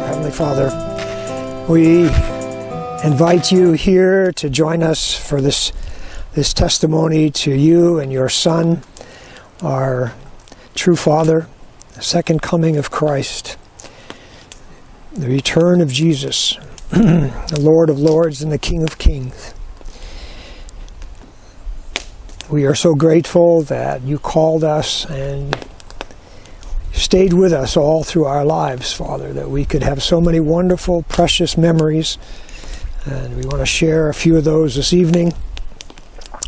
Heavenly Father, we invite you here to join us for this testimony to you and your Son, our true Father, the second coming of Christ, the return of Jesus, the Lord of Lords and the King of Kings. We are so grateful that you called us and stayed with us all through our lives, Father, that we could have so many wonderful, precious memories. And we want to share a few of those this evening.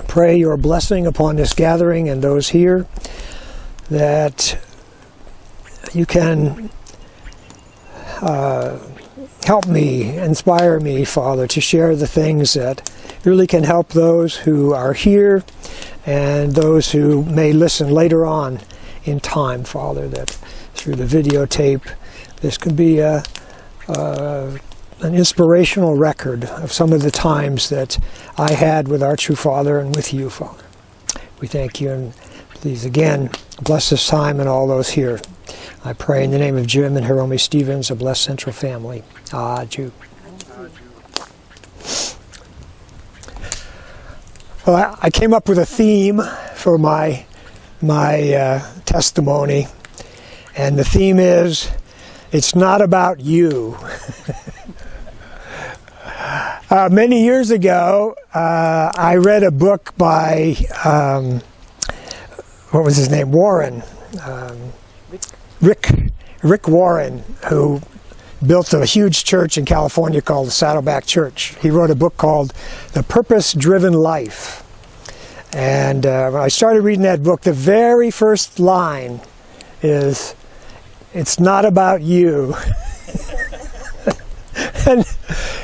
Pray your blessing upon this gathering and those here, that you can help me, inspire me, Father, to share the things that really can help those who are here and those who may listen later on in time, Father, that through the videotape this could be an inspirational record of some of the times that I had with our true Father and with you, Father. We thank you, and please again bless this time and all those here. I pray in the name of Jim and Hiromi Stevens, a blessed Central family. Jew. Well, I came up with a theme for my testimony, and the theme is, it's not about you. Many years ago, I read a book by, what was his name? Warren. Rick Warren, who built a huge church in California called the Saddleback Church. He wrote a book called The Purpose-Driven Life. And when I started reading that book, the very first line is, "It's not about you." And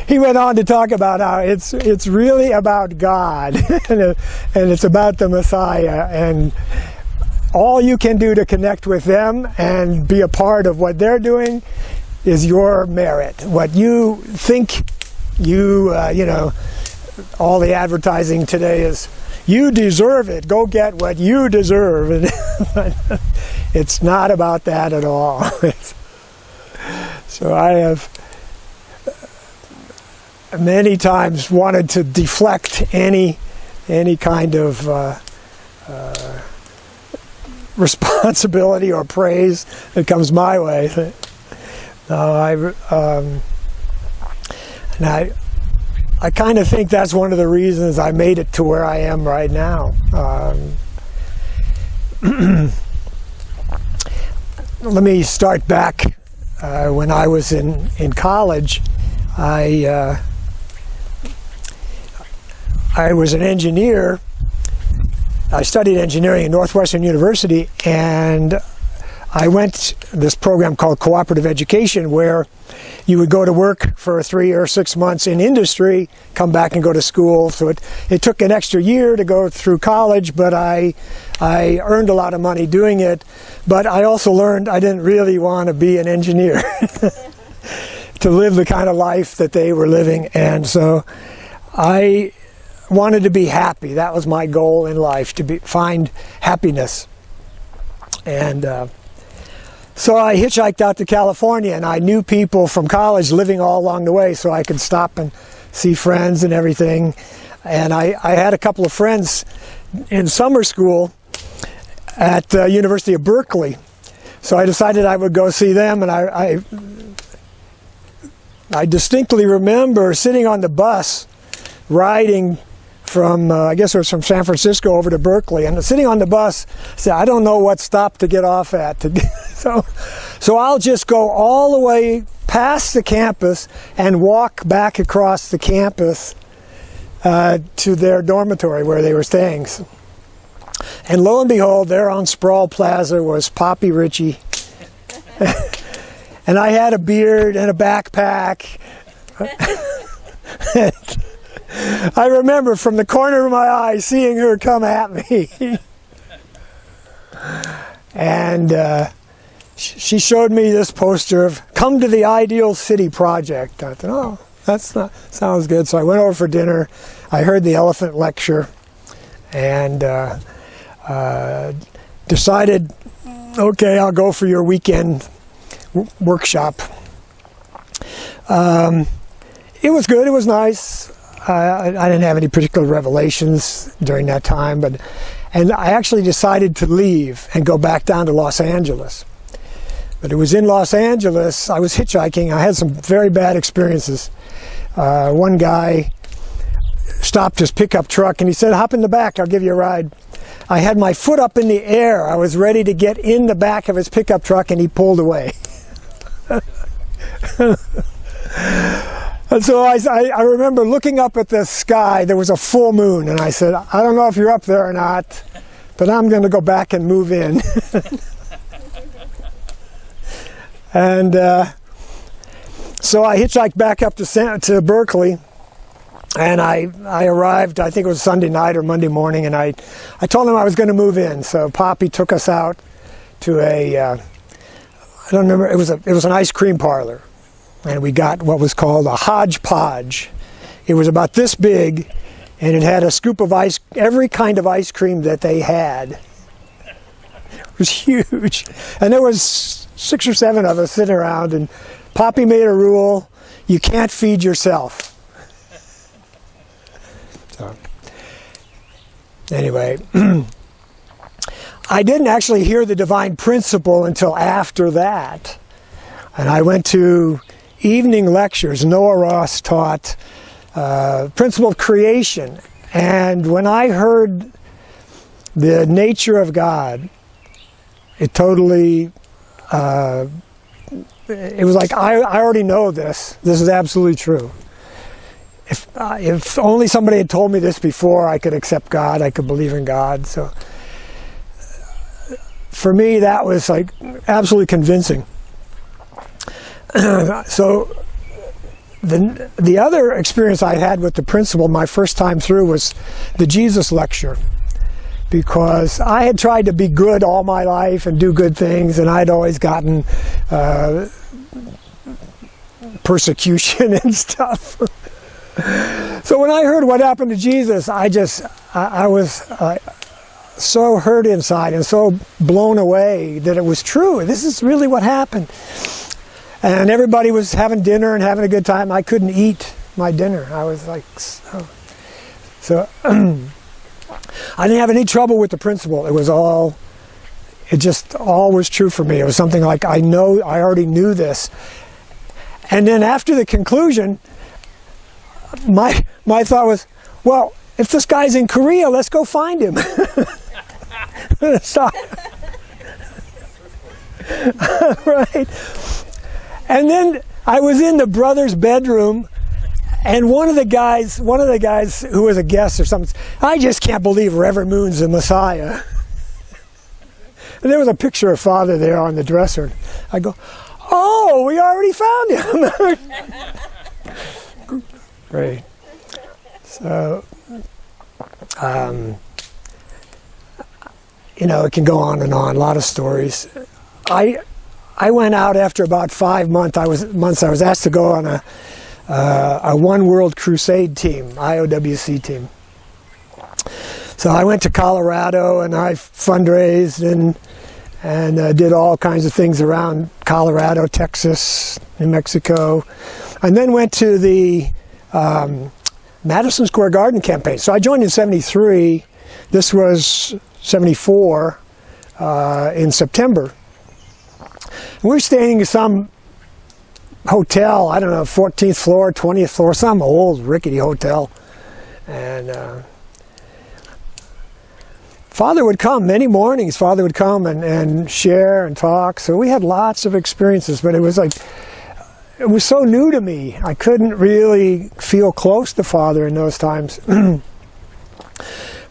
he went on to talk about how it's really about God, and it's about the Messiah, and all you can do to connect with them and be a part of what they're doing is your merit. What you think all the advertising today is, you deserve it. Go get what you deserve. And it's not about that at all. So I have many times wanted to deflect any kind of responsibility or praise that comes my way. I kind of think that's one of the reasons I made it to where I am right now. Let me start back when I was in college. I was an engineer. I studied engineering at Northwestern University, and I went this program called cooperative education, where you would go to work for 3 or 6 months in industry, come back and go to school. So it took an extra year to go through college, but I earned a lot of money doing it. But I also learned I didn't really want to be an engineer, to live the kind of life that they were living. And so I wanted to be happy. That was my goal in life, to find happiness. And so I hitchhiked out to California, and I knew people from college living all along the way, so I could stop and see friends and everything. And I had a couple of friends in summer school at the University of Berkeley. So I decided I would go see them, and I distinctly remember sitting on the bus riding from, I guess it was from San Francisco over to Berkeley, and sitting on the bus, I said, I don't know what stop to get off at. So I'll just go all the way past the campus and walk back across the campus to their dormitory where they were staying. And lo and behold, there on Sproul Plaza was Poppy Ritchie. And I had a beard and a backpack. I remember from the corner of my eye seeing her come at me. And she showed me this poster of "Come to the Ideal City Project." I thought, oh, sounds good. So I went over for dinner. I heard the elephant lecture and decided, okay, I'll go for your weekend workshop. It was good. It was nice. I didn't have any particular revelations during that time, and I actually decided to leave and go back down to Los Angeles. But it was in Los Angeles. I was hitchhiking. I had some very bad experiences. One guy stopped his pickup truck and he said, "Hop in the back, I'll give you a ride." I had my foot up in the air. I was ready to get in the back of his pickup truck and he pulled away. And so I remember looking up at the sky. There was a full moon, and I said, "I don't know if you're up there or not, but I'm going to go back and move in." And so I hitchhiked back up to Berkeley, and I arrived, I think it was Sunday night or Monday morning, and I told him I was going to move in. So Poppy took us out to I don't remember, it was an ice cream parlor. And we got what was called a hodgepodge. It was about this big, and it had a scoop of every kind of ice cream that they had. It was huge. And there was 6 or 7 of us sitting around, and Poppy made a rule: you can't feed yourself. So, anyway, I didn't actually hear the divine principle until after that. And I went to evening lectures. Noah Ross taught principle of creation, and when I heard the nature of God, it totally it was like I already know this is absolutely true. If only somebody had told me this before, I could accept God, I could believe in God. So for me, that was like absolutely convincing. So the other experience I had with the principle, my first time through, was the Jesus lecture, because I had tried to be good all my life and do good things, and I'd always gotten persecution and stuff. So when I heard what happened to Jesus, I was so hurt inside and so blown away that it was true. This is really what happened. And everybody was having dinner and having a good time. I couldn't eat my dinner. I was like, so I didn't have any trouble with the principle. It just all was true for me. It was something like, I already knew this. And then after the conclusion, my thought was, well, if this guy's in Korea, let's go find him. So, right. And then I was in the brother's bedroom, and one of the guys who was a guest or something, "I just can't believe Reverend Moon's the Messiah." And there was a picture of Father there on the dresser. I go, "Oh, we already found him." Great. So, it can go on and on. A lot of stories. I went out after about 5 months. I was asked to go on a One World Crusade team, IOWC team. So I went to Colorado, and I fundraised and did all kinds of things around Colorado, Texas, New Mexico, and then went to the Madison Square Garden campaign. So I joined in '73. This was '74 in September. We were staying in some hotel, I don't know, 14th floor, 20th floor, some old rickety hotel. And Father would come many mornings. Father would come and share and talk. So we had lots of experiences, but it was so new to me. I couldn't really feel close to Father in those times.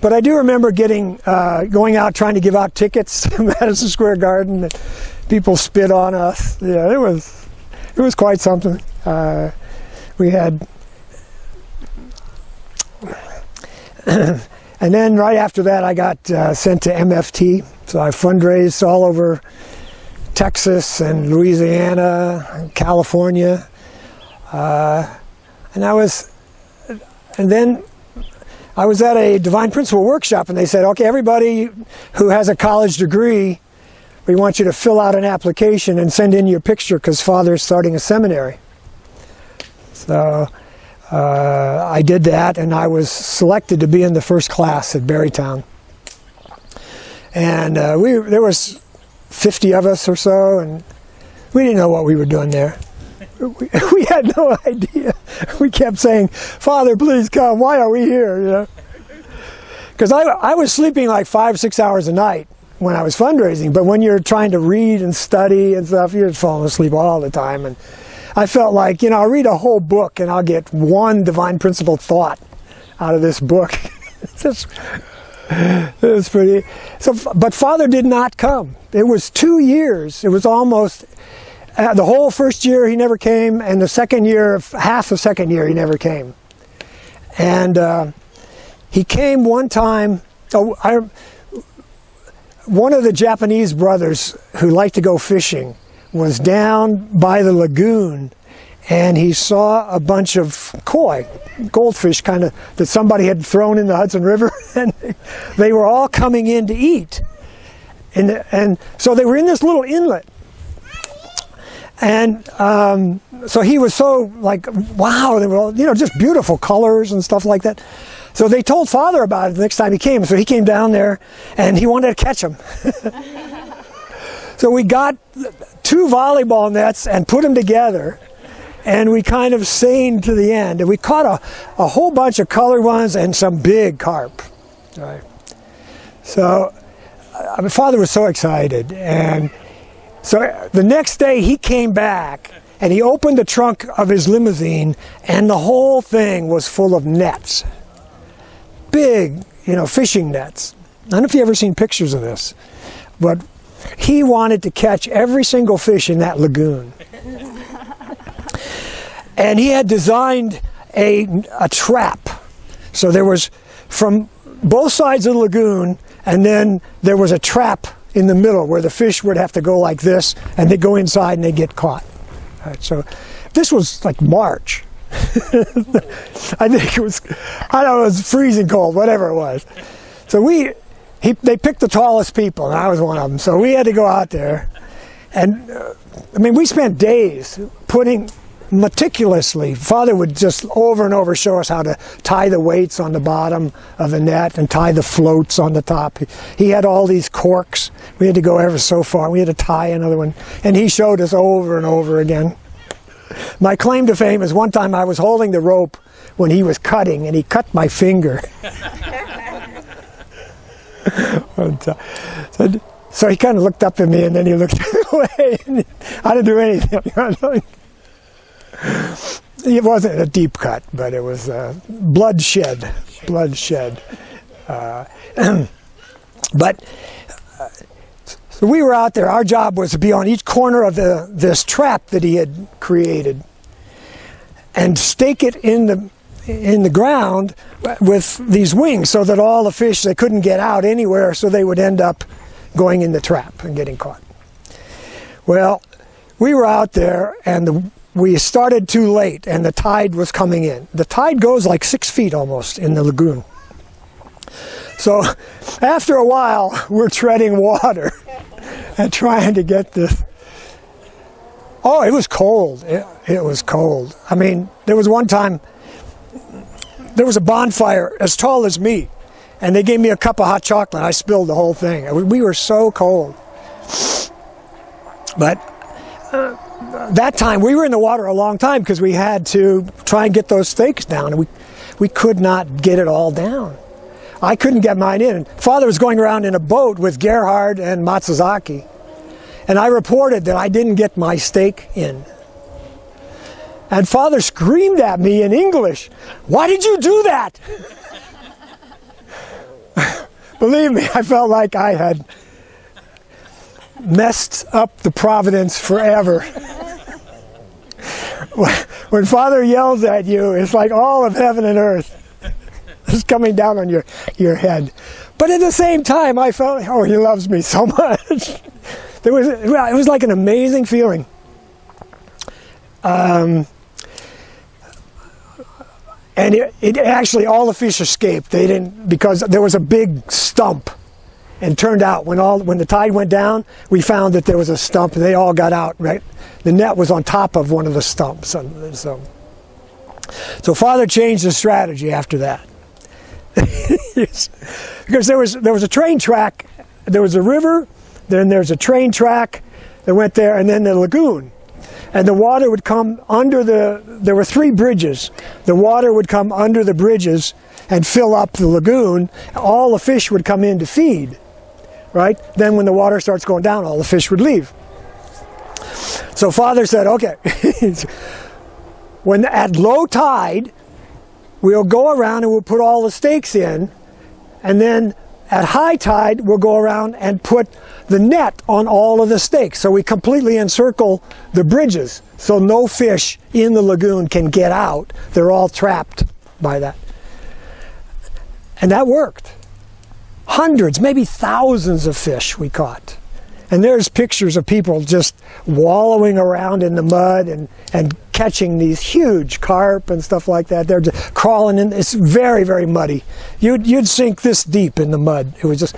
But I do remember going out trying to give out tickets to Madison Square Garden. People spit on us. Yeah, it was quite something. We had, and then right after that, I got sent to MFT. So I fundraised all over Texas and Louisiana, and California, and then I was at a Divine Principle workshop, and they said, "Okay, everybody who has a college degree, we want you to fill out an application and send in your picture because Father's starting a seminary." So I did that, and I was selected to be in the first class at Berrytown. And there was 50 of us or so, and we didn't know what we were doing there. We had no idea. We kept saying, "Father, please come. Why are we here?" You know, because I was sleeping like 5-6 hours a night when I was fundraising. But when you're trying to read and study and stuff, you're falling asleep all the time. And I felt like, I'll read a whole book and I'll get one divine principle thought out of this book. It was pretty. So, but Father did not come. It was 2 years. It was almost. The whole first year he never came, and the second year, half the second year he never came. And he came one time. One of the Japanese brothers who liked to go fishing was down by the lagoon, and he saw a bunch of koi, goldfish kind of, that somebody had thrown in the Hudson River, and they were all coming in to eat. And so they were in this little inlet. And so he was so like, wow, they were all, just beautiful colors and stuff like that. So they told Father about it the next time he came. So he came down there and he wanted to catch them. So we got 2 volleyball nets and put them together, and we kind of seined to the end. And we caught a whole bunch of colored ones and some big carp. Right. So Father was so excited. And so the next day he came back and he opened the trunk of his limousine, and the whole thing was full of nets. Big, fishing nets. I don't know if you've ever seen pictures of this, but he wanted to catch every single fish in that lagoon. And he had designed a trap. So there was, from both sides of the lagoon, and then there was a trap in the middle where the fish would have to go like this, and they'd go inside and they'd get caught. Right, so this was like March. I think it was freezing cold, whatever it was. So they picked the tallest people, and I was one of them. So we had to go out there, and we spent days putting meticulously. Father would just over and over show us how to tie the weights on the bottom of the net and tie the floats on the top. He had all these corks. We had to go ever so far. We had to tie another one, and he showed us over and over again. My claim to fame is one time I was holding the rope when he was cutting, and he cut my finger. So he kind of looked up at me, and then he looked away. And I didn't do anything. It wasn't a deep cut, but it was bloodshed. So we were out there. Our job was to be on each corner of this trap that he had created, and stake it in the ground with these wings, so that all the fish, they couldn't get out anywhere, so they would end up going in the trap and getting caught. Well, we were out there, and we started too late, and the tide was coming in. The tide goes like 6 feet almost in the lagoon. So after a while, we're treading water and trying to get this. Oh, it was cold. It was cold. There was one time, there was a bonfire as tall as me, and they gave me a cup of hot chocolate. I spilled the whole thing. We were so cold. But that time, we were in the water a long time because we had to try and get those stakes down, and we could not get it all down. I couldn't get mine in. Father was going around in a boat with Gerhard and Matsuzaki, and I reported that I didn't get my stake in. And Father screamed at me in English, "Why did you do that?" Believe me, I felt like I had messed up the providence forever. When Father yells at you, it's like all of heaven and earth is coming down on your head. But at the same time, I felt, he loves me so much. It was like an amazing feeling. And it actually, all the fish escaped. They didn't, because there was a big stump. And turned out, when the tide went down, we found that there was a stump, and they all got out, right? The net was on top of one of the stumps. So So Father changed his strategy after that. Because there was a train track, there was a river, then there's a train track that went there, and then the lagoon. And the water would come under there were 3 bridges. The water would come under the bridges and fill up the lagoon. All the fish would come in to feed, right? Then when the water starts going down, all the fish would leave. So Father said, okay, when at low tide, we'll go around and we'll put all the stakes in, and then at high tide, we'll go around and put the net on all of the stakes. So we completely encircle the bridges, so no fish in the lagoon can get out. They're all trapped by that. And that worked. Hundreds, maybe thousands of fish we caught. And there's pictures of people just wallowing around in the mud and catching these huge carp and stuff like that. They're just crawling in. It's very, very muddy. You'd sink this deep in the mud. It was just...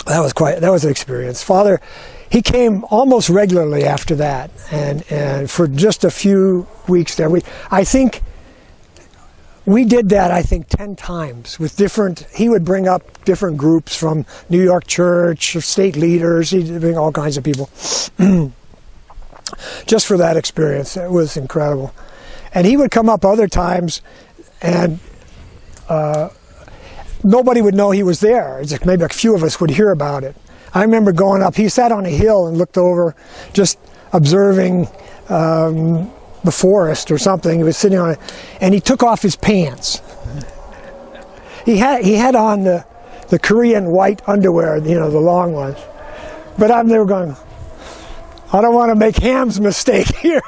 That was an experience. Father, he came almost regularly after that. And for just a few weeks there, I think we did that, 10 times with he would bring up different groups from New York Church, state leaders, he'd bring all kinds of people. Just for that experience, it was incredible. And he would come up other times and nobody would know he was there. Just maybe a few of us would hear about it. I remember going up, he sat on a hill and looked over, just observing the forest or something. He was sitting on it, and he took off his pants. He had on the Korean white underwear, the long ones. But I'm there going, I don't want to make Ham's mistake here.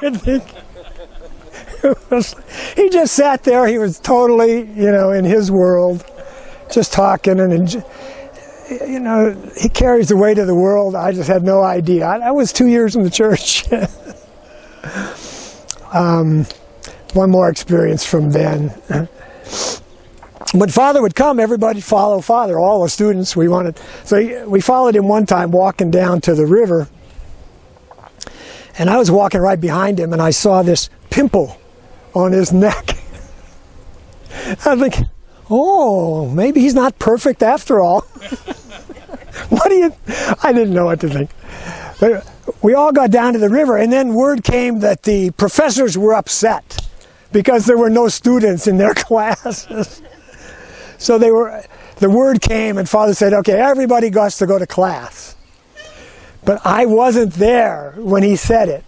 He just sat there. He was totally, in his world, just talking, and he carries the weight of the world. I just had no idea. I was 2 years in the church. One more experience from then. When Father would come, everybody follow Father, all the students. We followed him one time walking down to the river, and I was walking right behind him, and I saw this pimple on his neck. I think, oh, maybe he's not perfect after all. I didn't know what to think. But we all got down to the river, and then word came that the professors were upset because there were no students in their classes. So the word came, and Father said, okay, everybody got to go to class. But I wasn't there when he said it.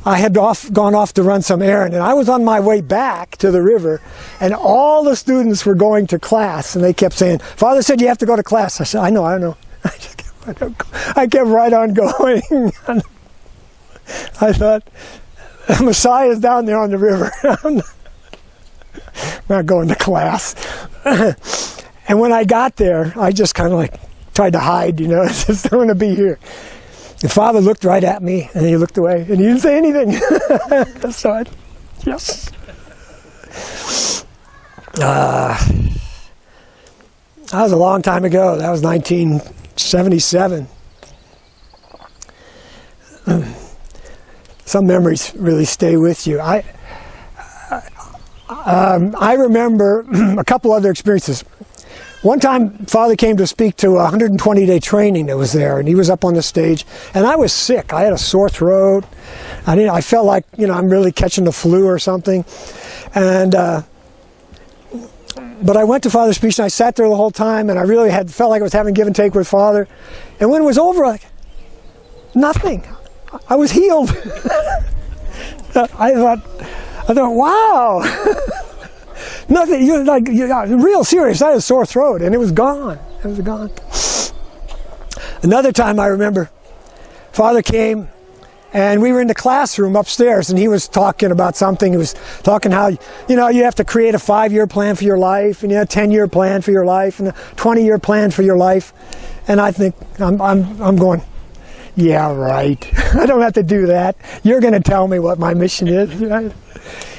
I had gone off to run some errand, and I was on my way back to the river, and all the students were going to class, and they kept saying, Father said you have to go to class. I said, I know. I kept right on going. I thought, Messiah's down there on the river. I'm not going to class. And when I got there, I just kind of tried to hide, I just don't want to be here. The Father looked right at me, and he looked away, and he didn't say anything. So yes. That was a long time ago. That was 1977. Some memories really stay with you. I remember a couple other experiences. One time, Father came to speak to a 120-day training that was there, and he was up on the stage, and I was sick. I had a sore throat. I felt like, I'm really catching the flu or something. And but I went to Father's speech, and I sat there the whole time, and I really felt like I was having give and take with Father. And when it was over, nothing. I was healed. I thought, wow. Nothing. You're real serious. I had a sore throat, and it was gone. It was gone. Another time I remember, Father came, and we were in the classroom upstairs, and he was talking about something. He was talking how, you have to create a 5-year plan for your life, and a 10-year plan for your life, and a 20-year plan for your life. And I think I'm going, yeah, right. I don't have to do that. You're going to tell me what my mission is, right?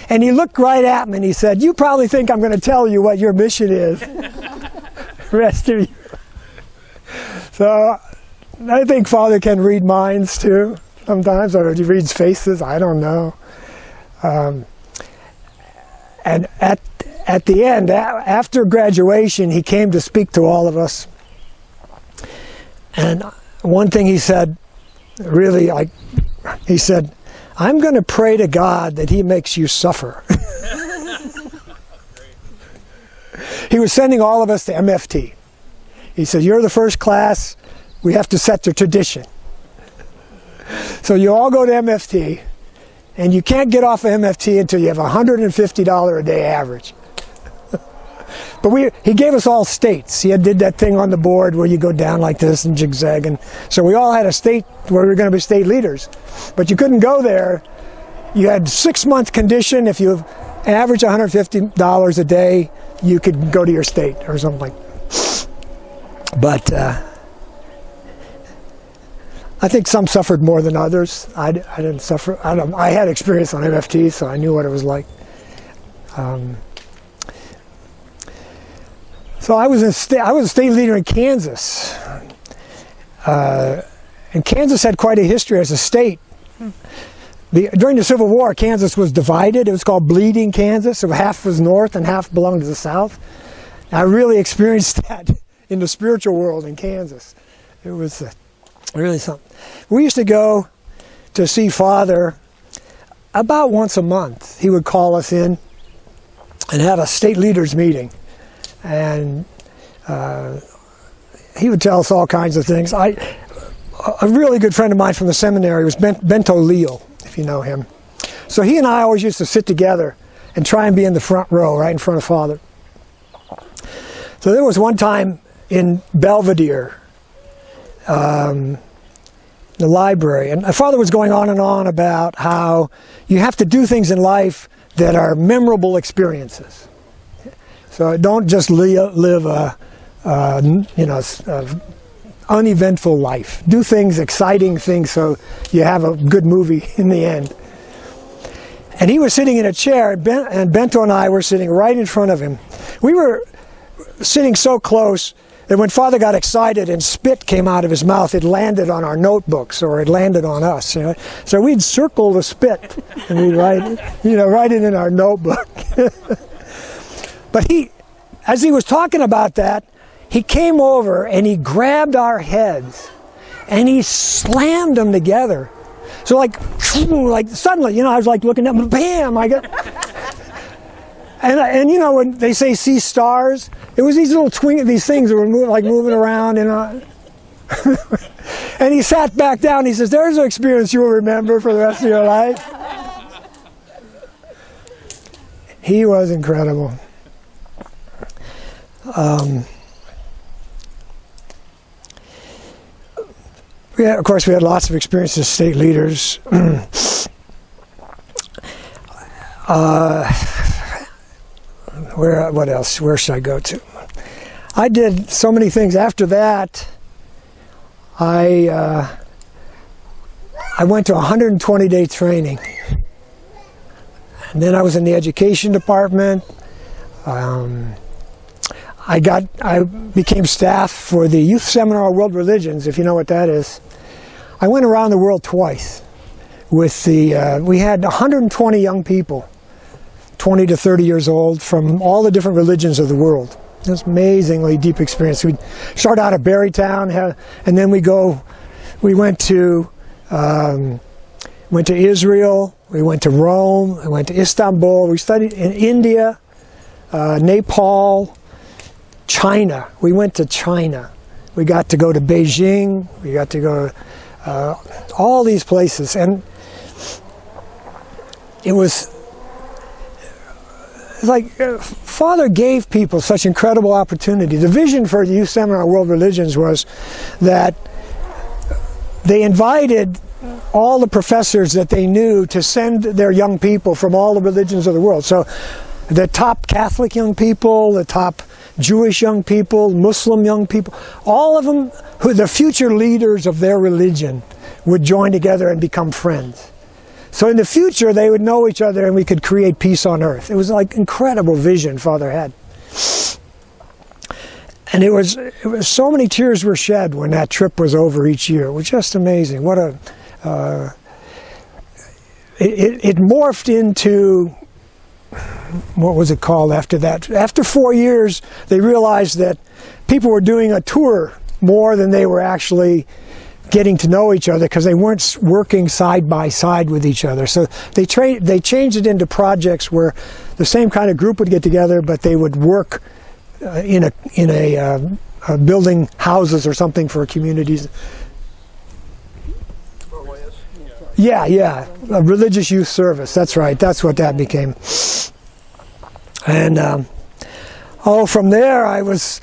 And he looked right at me and he said, you probably think I'm going to tell you what your mission is. The rest of you. So I think Father can read minds too sometimes, or he reads faces, I don't know. And at the end, after graduation, he came to speak to all of us. And one thing he said, really, he said, "I'm going to pray to God that he makes you suffer." He was sending all of us to MFT. He said, "You're the first class. We have to set the tradition. So you all go to MFT, and you can't get off of MFT until you have $150 a day average." But he gave us all states. He did that thing on the board where you go down like this and zigzag. And so we all had a state where we were going to be state leaders. But you couldn't go there. You had 6-month condition. If you average $150 a day, you could go to your state or something like that. But I think some suffered more than others. I didn't suffer. I had experience on MFT, so I knew what it was like. So I was a state leader in Kansas. And Kansas had quite a history as a state. During the Civil War, Kansas was divided. It was called Bleeding Kansas. So half was north and half belonged to the south. I really experienced that in the spiritual world in Kansas. It was really something. We used to go to see Father about once a month. He would call us in and have a state leaders meeting. And he would tell us all kinds of things. A really good friend of mine from the seminary was Bento Leal, if you know him. So he and I always used to sit together and try and be in the front row, right in front of Father. So there was one time in Belvedere, the library, and Father was going on and on about how you have to do things in life that are memorable experiences. So don't just live a uneventful life. Do things, exciting things, so you have a good movie in the end. And he was sitting in a chair, and Bento and I were sitting right in front of him. We were sitting so close that when Father got excited and spit came out of his mouth, it landed on our notebooks or it landed on us. You know? So we'd circle the spit and we'd write it in our notebook. But as he was talking about that, he came over and he grabbed our heads and he slammed them together. So like suddenly, I was like looking up and bam, I got... And when they say see stars, it was these little these things that were moving around, and he sat back down. He says, "There's an experience you will remember for the rest of your life." He was incredible. Of course, we had lots of experiences as state leaders. What else? Where should I go to? I did so many things. After that, I went to a 120-day training. And then I was in the education department. I became staff for the Youth Seminar on World Religions, if you know what that is. I went around the world twice with we had 120 young people, 20 to 30 years old, from all the different religions of the world. It was an amazingly deep experience. We'd start out at Berrytown, and then we went to Israel, we went to Rome, we went to Istanbul, we studied in India, Nepal, China. We went to China. We got to go to Beijing, we got to go to all these places, and it was like Father gave people such incredible opportunity. The vision for the Youth Seminar on World Religions was that they invited all the professors that they knew to send their young people from all the religions of the world. So the top Catholic young people, the top Jewish young people, Muslim young people, all of them, who the future leaders of their religion, would join together and become friends. So in the future, they would know each other and we could create peace on earth. It was like incredible vision Father had. And it was so many tears were shed when that trip was over each year. It was just amazing. it morphed into, what was it called after that? After 4 years, they realized that people were doing a tour more than they were actually getting to know each other, because they weren't working side by side with each other. So they changed it into projects where the same kind of group would get together, but they would work in a building houses or something for communities. Yeah, a religious youth service. That's right. That's what that became. And from there, I was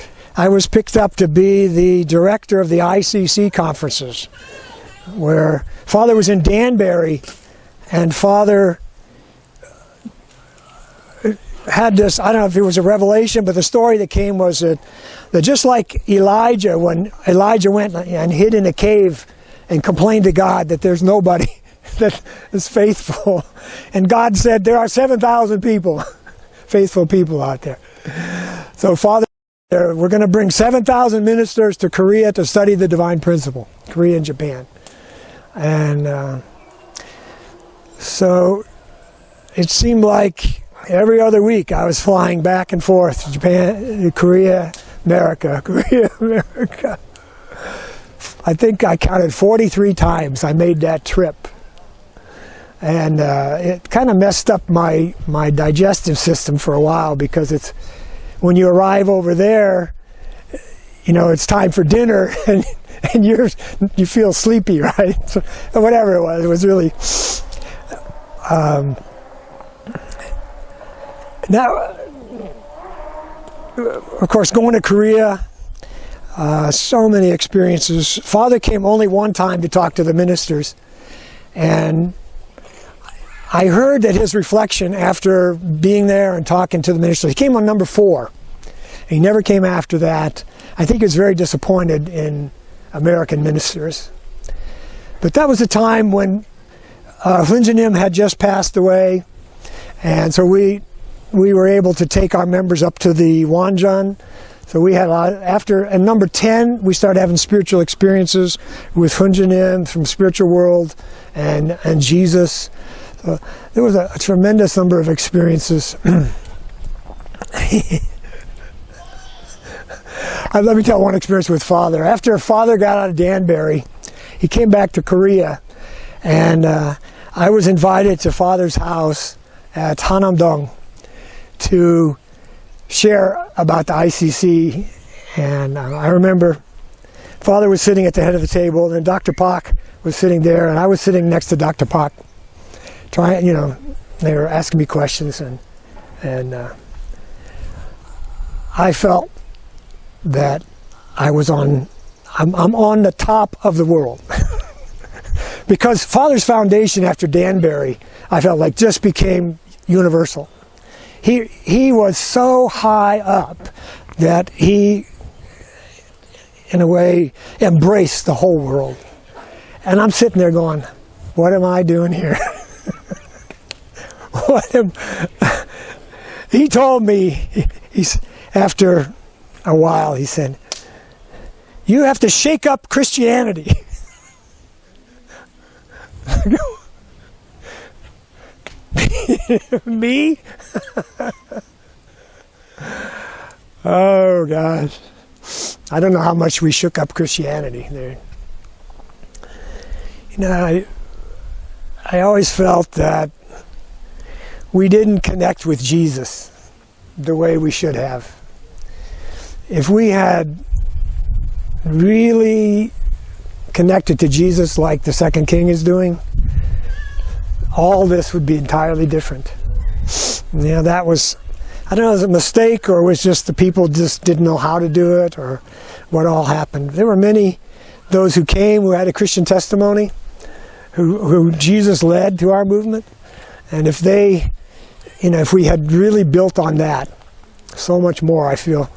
picked up to be the director of the ICC conferences, where Father was in Danbury, and Father had this, I don't know if it was a revelation, but the story that came was that just like Elijah, when Elijah went and hid in a cave and complained to God that there's nobody that is faithful, and God said there are 7,000 people, faithful people out there. So Father, we're going to bring 7,000 ministers to Korea to study the divine principle, Korea and Japan. And so it seemed like every other week I was flying back and forth to Japan, Korea, America, Korea, America. I think I counted 43 times I made that trip. And it kind of messed up my digestive system for a while, because it's, when you arrive over there, it's time for dinner, and you feel sleepy, right? So, whatever it was really. Now, of course, going to Korea, so many experiences. Father came only one time to talk to the ministers, and I heard that his reflection after being there and talking to the minister, he came on number 4. He never came after that. I think he was very disappointed in American ministers. But that was a time when Hunjanim had just passed away, and so we were able to take our members up to the Wanjan. So we had at number 10, we started having spiritual experiences with Hunjanim from spiritual world and Jesus. So there was a tremendous number of experiences. Let me tell one experience with Father. After Father got out of Danbury, he came back to Korea, and I was invited to Father's house at Hanamdong to share about the ICC. And I remember Father was sitting at the head of the table, and then Dr. Pak was sitting there, and I was sitting next to Dr. Pak. They were asking me questions, and I felt that I'm on the top of the world. Because Father's foundation after Danbury, I felt like, just became universal. He was so high up that he, in a way, embraced the whole world. And I'm sitting there going, what am I doing here? He told me, after a while, he said, you have to shake up Christianity. Me? Oh, gosh. I don't know how much we shook up Christianity there. I always felt that we didn't connect with Jesus the way we should have. If we had really connected to Jesus like the second king is doing, all this would be entirely different. That was, I don't know, it was a mistake, or it was just the people just didn't know how to do it, or what all happened. There were many, those who came who had a Christian testimony, who Jesus led to our movement. And if if we had really built on that, so much more, I feel,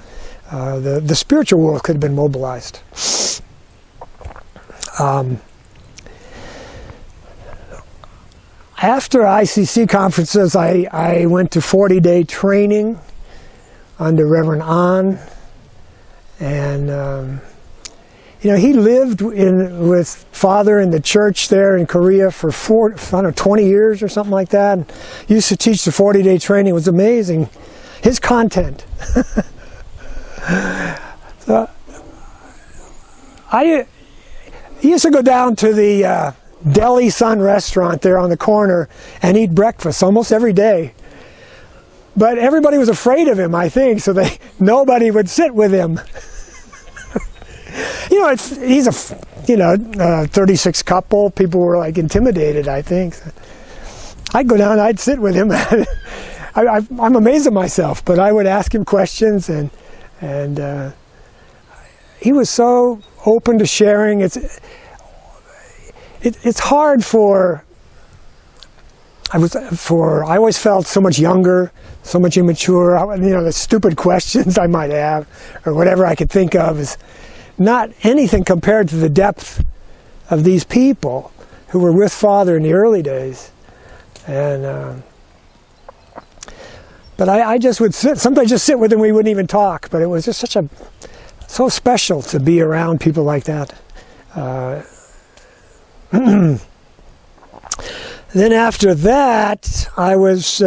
the spiritual world could have been mobilized. After ICC conferences, I went to 40-day training under Reverend An, and he lived with Father in the church there in Korea for 20 years or something like that. And used to teach the 40-day training. It was amazing. His content. So he used to go down to the Deli Sun restaurant there on the corner and eat breakfast almost every day. But everybody was afraid of him, I think, so nobody would sit with him. He's a 36 couple. People were like intimidated, I think. I'd go down and I'd sit with him. I'm amazed at myself, but I would ask him questions, and he was so open to sharing. It's hard I always felt so much younger, so much immature. The stupid questions I might have, or whatever I could think of, is not anything compared to the depth of these people who were with Father in the early days. And but I just would sometimes just sit with him. We wouldn't even talk. But it was just so special to be around people like that. Then after that, I was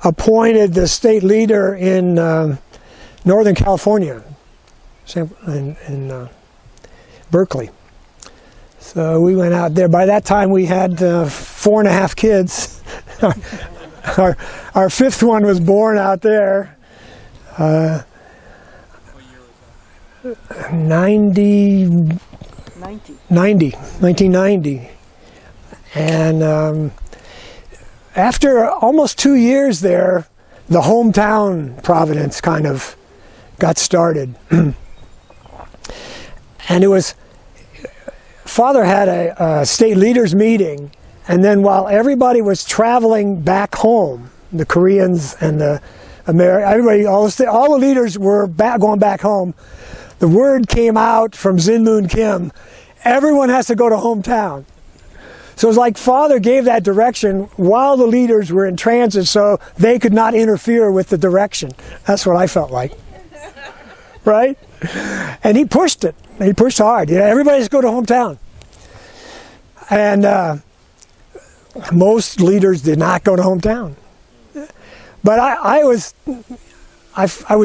appointed the state leader in Northern California, in Berkeley. So we went out there. By that time, we had 4.5 kids. Our fifth one was born out there. 1990. And after almost 2 years there, the hometown Providence kind of got started. And it was, Father had a state leaders meeting, and then while everybody was traveling back home, the Koreans and the everybody, all the leaders were going back home, the word came out from Sun Myung Moon, everyone has to go to hometown. So it was like Father gave that direction while the leaders were in transit, so they could not interfere with the direction. That's what I felt like. Right? And he pushed it. He pushed hard. Everybody has to go to hometown. And most leaders did not go to hometown. But I was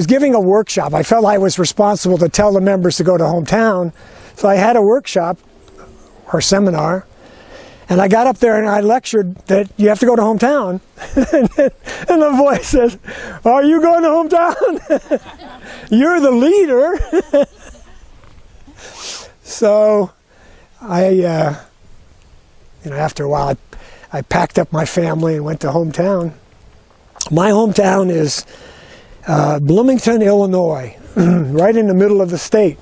giving a workshop. I felt I was responsible to tell the members to go to hometown. So I had a workshop or seminar. And I got up there and I lectured that you have to go to hometown. And the voice says, "Are you going to hometown? You're the leader." So after a while, I packed up my family and went to hometown. My hometown is Bloomington, Illinois, right in the middle of the state.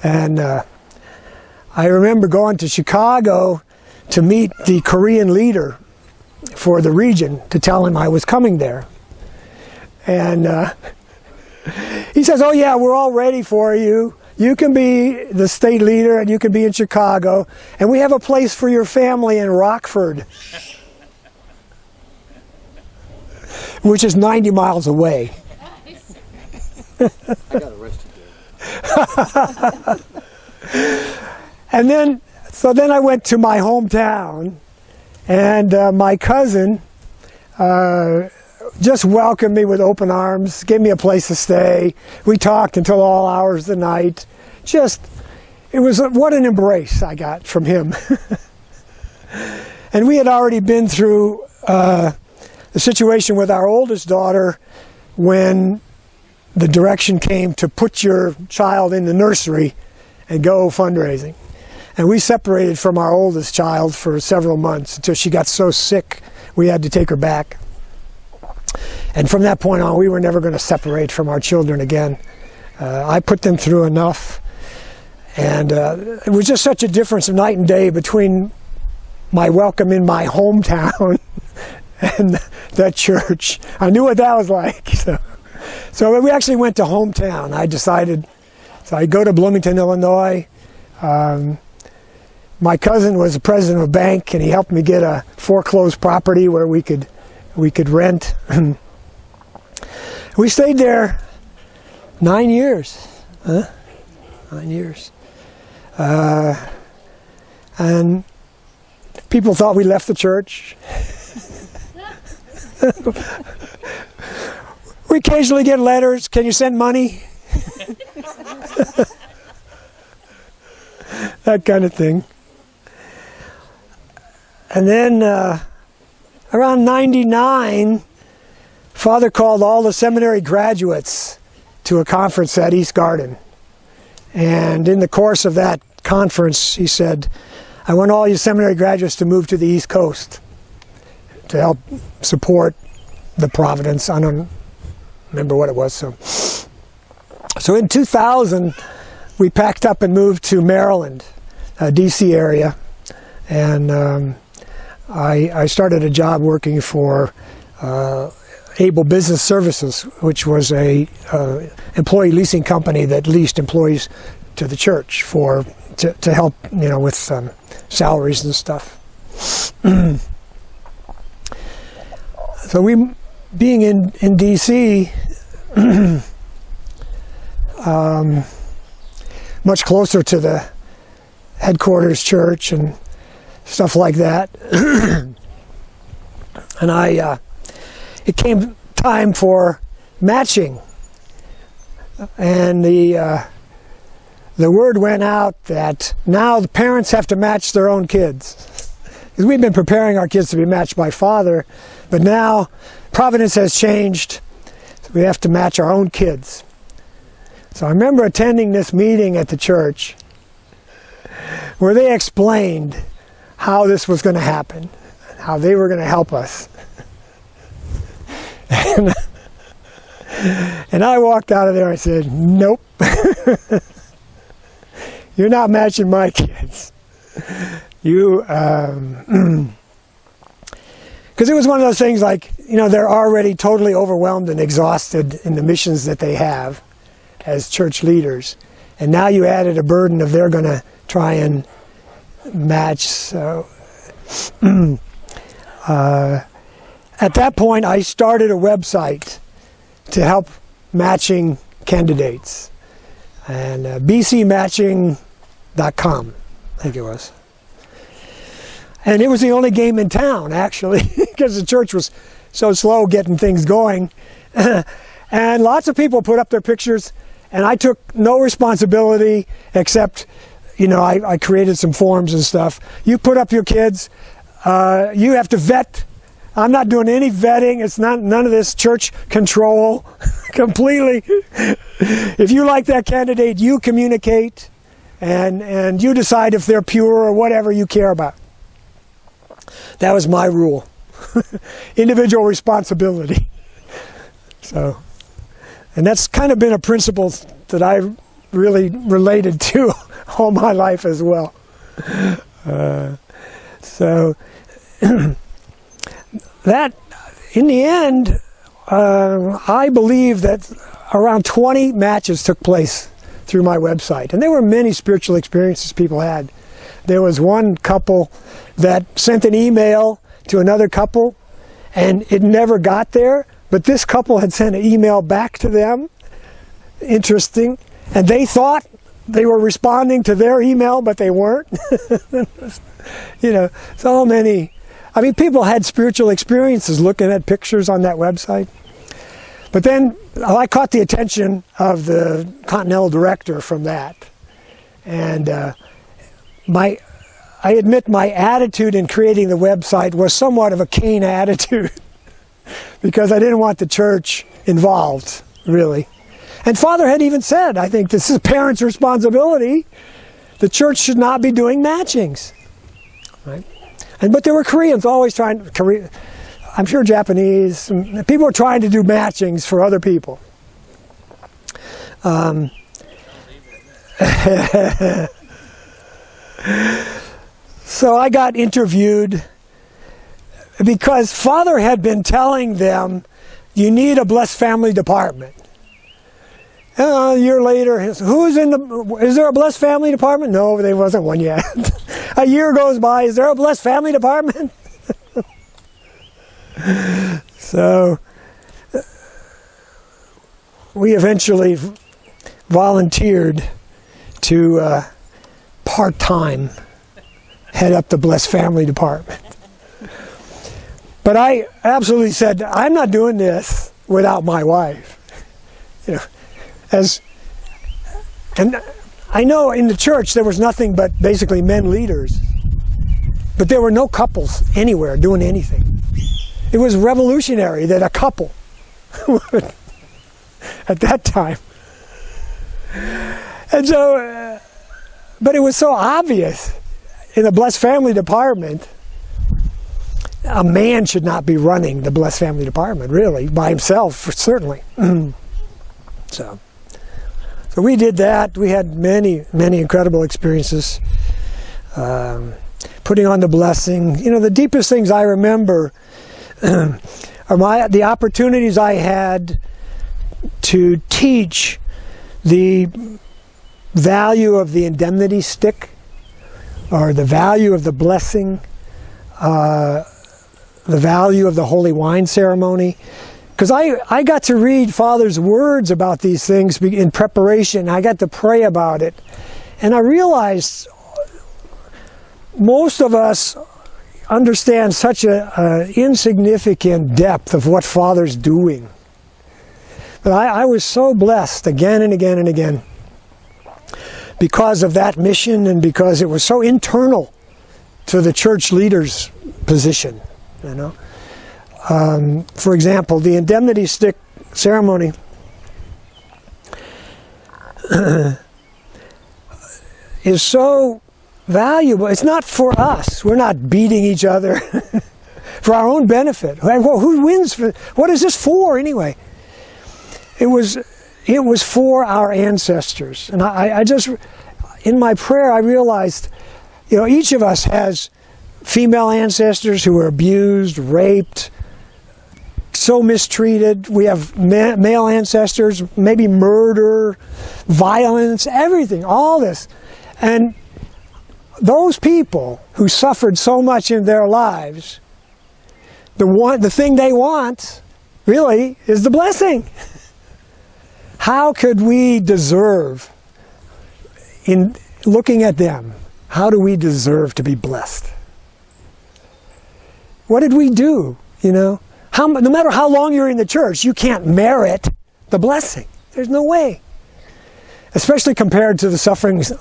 And I remember going to Chicago to meet the Korean leader for the region to tell him I was coming there. And he says, "Oh yeah, we're all ready for you. You can be the state leader and you can be in Chicago. And we have a place for your family in Rockford," which is 90 miles away. I got arrested there. And then I went to my hometown, and my cousin just welcomed me with open arms, gave me a place to stay. We talked until all hours of the night. What an embrace I got from him. And we had already been through the situation with our oldest daughter when the direction came to put your child in the nursery and go fundraising. And we separated from our oldest child for several months until she got so sick we had to take her back. And from that point on, we were never going to separate from our children again. I put them through enough. And it was just such a difference of night and day between my welcome in my hometown and that church. I knew what that was like. So we actually went to hometown. I decided, so I'd go to Bloomington, Illinois. My cousin was the president of a bank, and he helped me get a foreclosed property where we could rent. We stayed there 9 years. 9 years. And people thought we left the church. We occasionally get letters, can you send money? That kind of thing. And then around 99, Father called all the seminary graduates to a conference at East Garden. And in the course of that conference, he said, I want all you seminary graduates to move to the East Coast to help support the Providence. I don't remember what it was. So in 2000, we packed up and moved to Maryland, D.C. area. And I started a job working for Able Business Services, which was a employee leasing company that leased employees to the church to help, with salaries and stuff. So we, being in D.C., much closer to the headquarters church and stuff like that, and it came time for matching, and the word went out that now the parents have to match their own kids. Because we've been preparing our kids to be matched by Father, but now Providence has changed, so we have to match our own kids. So I remember attending this meeting at the church where they explained how this was going to happen, how they were going to help us. And I walked out of there and said, nope. You're not matching my kids. Because it was one of those things like, they're already totally overwhelmed and exhausted in the missions that they have as church leaders. And now you added a burden of they're going to try and match. So at that point, I started a website to help matching candidates. And bcmatching.com, I think it was. And it was the only game in town, actually, because the church was so slow getting things going. And lots of people put up their pictures, and I took no responsibility except, I created some forms and stuff. You put up your kids. You have to vet. I'm not doing any vetting. It's none of this church control completely. If you like that candidate, you communicate, and you decide if they're pure or whatever you care about. That was my rule. Individual responsibility. So, and that's kind of been a principle that I really related to all my life as well. That, in the end, I believe that around 20 matches took place through my website. And there were many spiritual experiences people had. There was one couple that sent an email to another couple, and it never got there, but this couple had sent an email back to them. Interesting. And they thought they were responding to their email, but they weren't. So many. I mean, people had spiritual experiences looking at pictures on that website. But then I caught the attention of the Continental director from that. And I admit my attitude in creating the website was somewhat of a Cain attitude because I didn't want the church involved, really. And Father had even said, I think this is parents' responsibility. The church should not be doing matchings. Right? But there were Koreans always trying, I'm sure Japanese, people were trying to do matchings for other people. So I got interviewed because Father had been telling them, you need a blessed family department. A year later, is there a blessed family department? No, there wasn't one yet. A year goes by, is there a blessed family department? So we eventually volunteered to part-time head up the Blessed Family Department. But I absolutely said, I'm not doing this without my wife. You know, and I know in the church there was nothing but basically men leaders, but there were no couples anywhere doing anything. It was revolutionary that a couple would, at that time. And so, but it was so obvious in the Blessed Family Department, a man should not be running the Blessed Family Department, really, by himself, certainly. So we did that. We had many, many incredible experiences. Putting on the blessing. You know, the deepest things I remember are the opportunities I had to teach the value of the indemnity stick, or the value of the blessing, the value of the holy wine ceremony. Because I got to read Father's words about these things in preparation. I got to pray about it. And I realized most of us understand such an insignificant depth of what Father's doing. But I was so blessed again and again and again because of that mission, and because it was so internal to the church leader's position, you know. For example, the indemnity stick ceremony is so valuable. It's not for us. We're not beating each other for our own benefit. Well, who wins? What is this for anyway? It was for our ancestors. And I just, in my prayer, I realized, you know, each of us has female ancestors who were abused, raped, so mistreated. We have male ancestors, maybe murder, violence, everything, all this. And those people who suffered so much in their lives, the thing they want, really, is the blessing. How could we deserve, in looking at them, how do we deserve to be blessed? What did we do, you know? No matter how long you're in the church, you can't merit the blessing. There's no way. Especially compared to the sufferings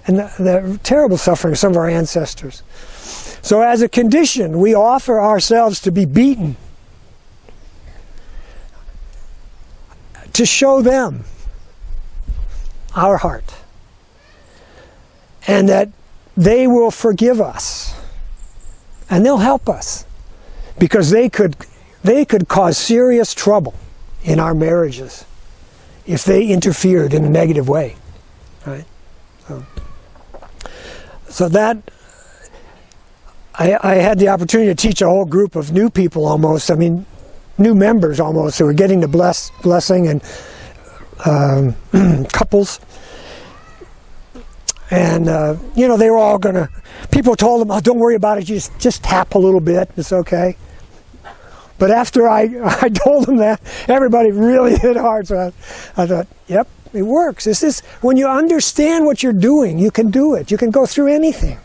and the terrible suffering of some of our ancestors. So as a condition, we offer ourselves to be beaten, to show them our heart, and that they will forgive us, and they'll help us, because they could cause serious trouble in our marriages if they interfered in a negative way, right? So that I had the opportunity to teach a whole group of new people almost. I mean, new members almost, who were getting the blessing, and couples. And, you know, they were all going to, people told them, oh, don't worry about it, just tap a little bit, it's okay. But after I told them that, everybody really hit hard. So I thought, yep, it works. This is, when you understand what you're doing, you can do it. You can go through anything.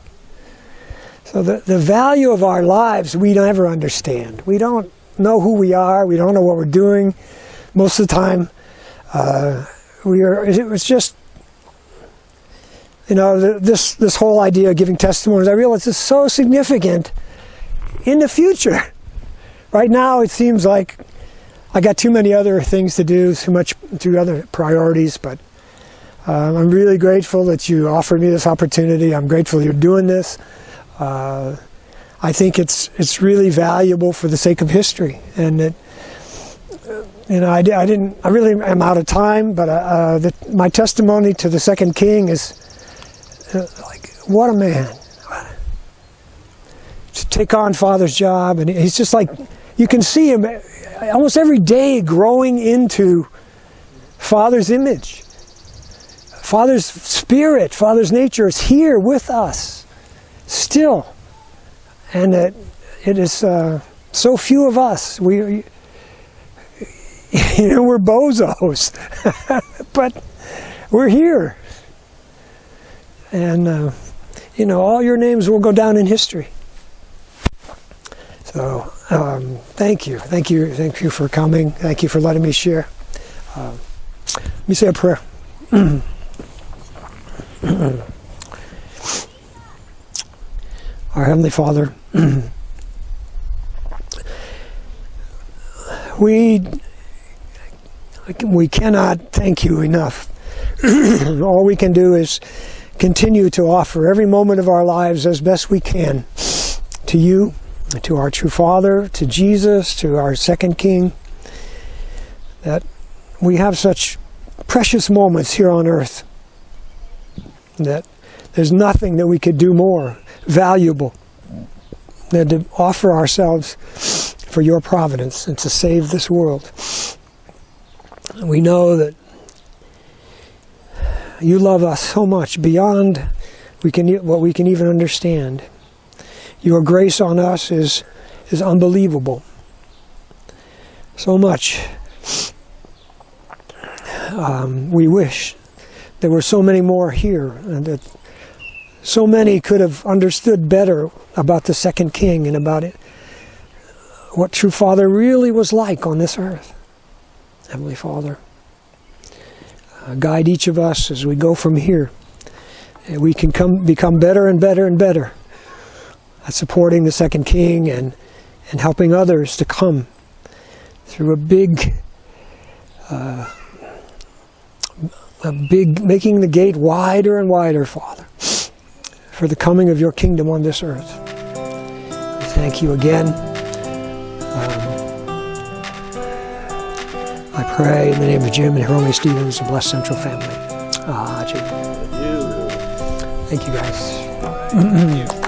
So the value of our lives, we never understand. We don't know who we are. We don't know what we're doing. Most of the time, it was just, you know, this whole idea of giving testimonies, I realize is so significant in the future. Right now, it seems like I got too many other things to do, too other priorities, but I'm really grateful that you offered me this opportunity. I'm grateful you're doing this. I think it's really valuable for the sake of history, and it, you know, I really am out of time, but my testimony to the second king is like, what a man. To take on Father's job, and he's just like, you can see him almost every day growing into Father's image. Father's spirit, Father's nature is here with us still. And it is so few of us. We're bozos, but we're here. And all your names will go down in history. So thank you for coming. Thank you for letting me share. Let me say a prayer. Our Heavenly Father, we cannot thank you enough. All we can do is continue to offer every moment of our lives as best we can to you, to our true Father, to Jesus, to our second King, that we have such precious moments here on earth, that there's nothing that we could do more valuable than to offer ourselves for your providence and to save this world. We know that you love us so much beyond what we can even understand. Your grace on us is unbelievable. So much. We wish there were so many more here, and that so many could have understood better about the second King and about it, what true Father really was like on this earth. Heavenly Father, guide each of us as we go from here. And we can become better and better and better at supporting the second King and helping others to come through making the gate wider and wider, Father, for the coming of your kingdom on this earth. Thank you again. I pray in the name of Jim and Hiromi Stevens, the Blessed Central family. Jim. Thank you, guys.